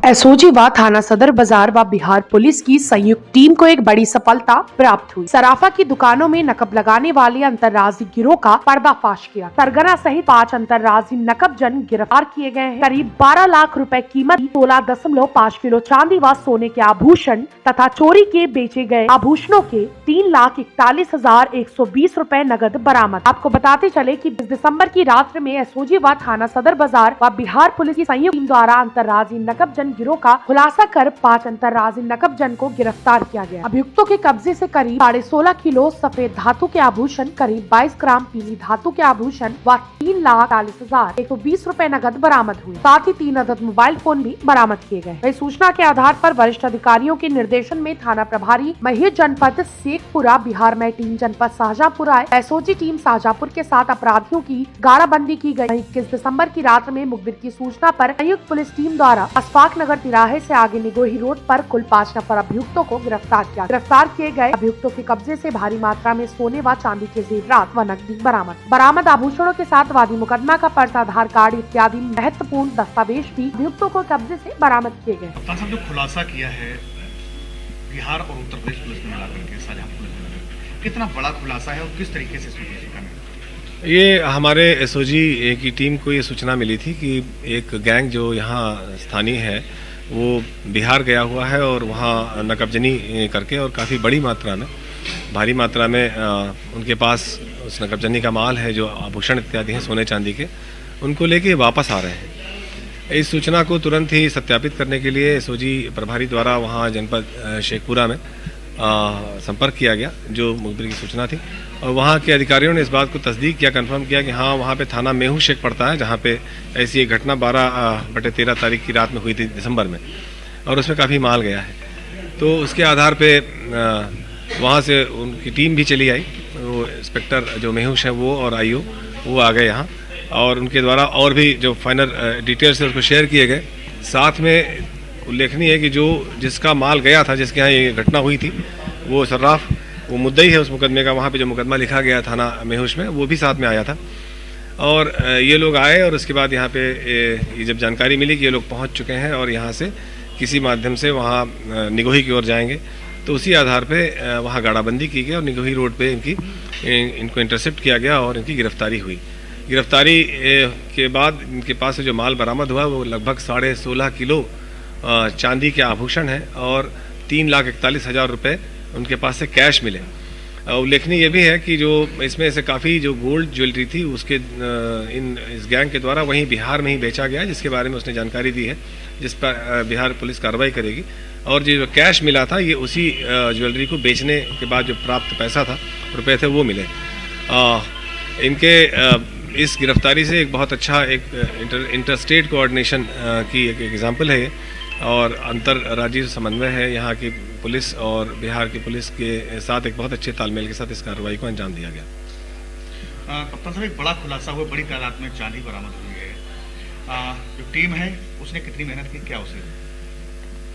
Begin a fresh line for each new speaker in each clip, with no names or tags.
SOG व थाना सदर बाजार व बिहार पुलिस की संयुक्त टीम को एक बड़ी सफलता प्राप्त हुई। सराफा की दुकानों में नकब लगाने वाले अंतर्राज्यीय गिरोह का पर्दाफाश किया। सरगना सहित 5 अंतर्राज्यीय नकबजन गिरफ्तार किए गए हैं। करीब 12 लाख रुपए कीमत 16.5 किलो चांदी व सोने के आभूषण तथा चोरी के बेचे गए आभूषणों के 3,41,120 रुपए नगद बरामद। आपको बताते चले कि 20 दिसंबर की रात्रि में एसओजी व थाना सदर बाजार व बिहार पुलिस की संयुक्त टीम द्वारा अंतर्राज्यीय नकबजन गिरोह का खुलासा कर 5 अंतर्राज्यीय नकबजन को गिरफ्तार किया गया। अभियुक्तों के कब्जे से करीब 16.5 किलो सफेद धातु के आभूषण, करीब 22 ग्राम पीली धातु के आभूषण व 3,40,120 रुपए नगद बरामद हुए। साथ ही 3 अदद मोबाइल फोन भी बरामद किए गए। इस सूचना के आधार पर वरिष्ठ अधिकारियों के निर्देशन में थाना प्रभारी महिर जनपद शेखपुरा, बिहार में टीम जनपद शाहजहांपुर आए। एसओजी टीम शाहजहांपुर के साथ अपराधियों की गाड़ाबंदी की गई। 21 दिसंबर की रात में मुखबिर की सूचना पर संयुक्त पुलिस टीम द्वारा अशफाक नगर तिराहे से आगे निगोही रोड पर कुल 5 नफर अभियुक्तों को गिरफ्तार किया। गिरफ्तार किए गए अभियुक्तों के कब्जे से भारी मात्रा में सोने व चांदी के जेवरात व नकदी बरामद आभूषणों के साथ वादी मुकदमा का पर्चा, आधार कार्ड इत्यादि महत्वपूर्ण दस्तावेज भी अभियुक्तों को कब्जे से बरामद किए गए।
जो खुलासा किया है बिहार और उत्तर प्रदेश पुलिस ने मिलाकर के शाहजहांपुर में, कितना बड़ा खुलासा है और किस तरीके से
ये हमारे एसओजी की टीम को ये सूचना मिली थी कि एक गैंग जो यहाँ स्थानीय है वो बिहार गया हुआ है और वहाँ नकबजनी करके और काफ़ी बड़ी मात्रा में, भारी मात्रा में उनके पास उस नकबजनी का माल है, जो आभूषण इत्यादि हैं सोने चांदी के, उनको लेके वापस आ रहे हैं। इस सूचना को तुरंत ही सत्यापित करने के लिए एसओजी प्रभारी द्वारा वहाँ जनपद शेखपुरा में संपर्क किया गया, जो मुखबिर की सूचना थी, और वहाँ के अधिकारियों ने इस बात को तस्दीक किया, कंफर्म किया कि हाँ वहाँ पे थाना मेहू शेख पड़ता है, जहाँ पे ऐसी एक घटना 12/13 तारीख की रात में हुई थी दिसंबर में, और उसमें काफ़ी माल गया है। तो उसके आधार पे वहाँ से उनकी टीम भी चली आई, वो इंस्पेक्टर जो मेहूश है वो और आईओ वो आ गए यहाँ, और उनके द्वारा और भी जो फाइनल डिटेल्स है उसको शेयर किए गए। साथ में उल्लेखनीय है कि जिसका माल गया था, जिसके यहाँ ये घटना हुई थी, वो सर्राफ, वो मुद्दई है उस मुकदमे का, वहाँ पे जो मुकदमा लिखा गया थाना मेहुश में, वो भी साथ में आया था। और ये लोग आए और उसके बाद यहाँ पे ये जब जानकारी मिली कि ये लोग पहुँच चुके हैं और यहाँ से किसी माध्यम से वहाँ निगोही की ओर जाएंगे, तो उसी आधार पे वहाँ गाड़ाबंदी की गई और निगोही रोड पे इनको इंटरसेप्ट किया गया और इनकी गिरफ्तारी हुई। गिरफ्तारी के बाद इनके पास से जो माल बरामद हुआ वो लगभग 16.5 किलो चांदी के आभूषण हैं और 3,41,000 रुपये उनके पास से कैश मिले। उल्लेखनीय ये भी है कि जो इसमें से काफ़ी जो गोल्ड ज्वेलरी थी उसके इस गैंग के द्वारा वहीं बिहार में ही बेचा गया, जिसके बारे में उसने जानकारी दी है, जिस पर बिहार पुलिस कार्रवाई करेगी। और जो कैश मिला था ये उसी ज्वेलरी को बेचने के बाद जो प्राप्त पैसा था, रुपये थे, वो मिले। इनके इस गिरफ्तारी से एक बहुत अच्छा एक इंटरस्टेट कोऑर्डिनेशन की एक एग्जाम्पल है ये, और अंतर्राज्यीय समन्वय है यहाँ की पुलिस और बिहार की पुलिस के साथ एक बहुत अच्छे तालमेल के साथ इस कार्रवाई को अंजाम दिया गया।
कप्तान साहब, एक बड़ा खुलासा हुआ, बड़ी तादाद में चांदी बरामद हुई है, जो टीम है उसने कितनी मेहनत की, क्या उसे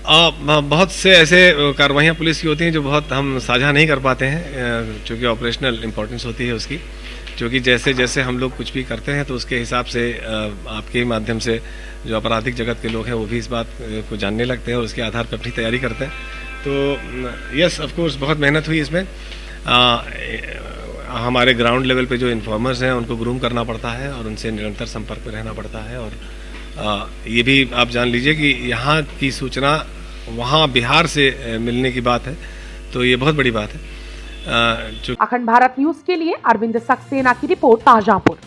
बहुत से ऐसे कार्रवाइयाँ पुलिस की होती हैं जो बहुत हम साझा नहीं कर पाते हैं, चूँकि ऑपरेशनल इम्पोर्टेंस होती है उसकी, क्योंकि जैसे जैसे हम लोग कुछ भी करते हैं तो उसके हिसाब से आपके माध्यम से जो आपराधिक जगत के लोग हैं वो भी इस बात को जानने लगते हैं और उसके आधार पर अपनी तैयारी करते हैं। तो यस, ऑफ कोर्स बहुत मेहनत हुई इसमें। हमारे ग्राउंड लेवल पे जो इन्फॉर्मर्स हैं उनको ग्रूम करना पड़ता है और उनसे निरंतर संपर्क में रहना पड़ता है, और ये भी आप जान लीजिए कि यहाँ की सूचना वहाँ बिहार से मिलने की बात है, तो ये बहुत बड़ी बात है।
अखंड भारत न्यूज के लिए अरविंद सक्सेना की रिपोर्ट, शाहजहांपुर।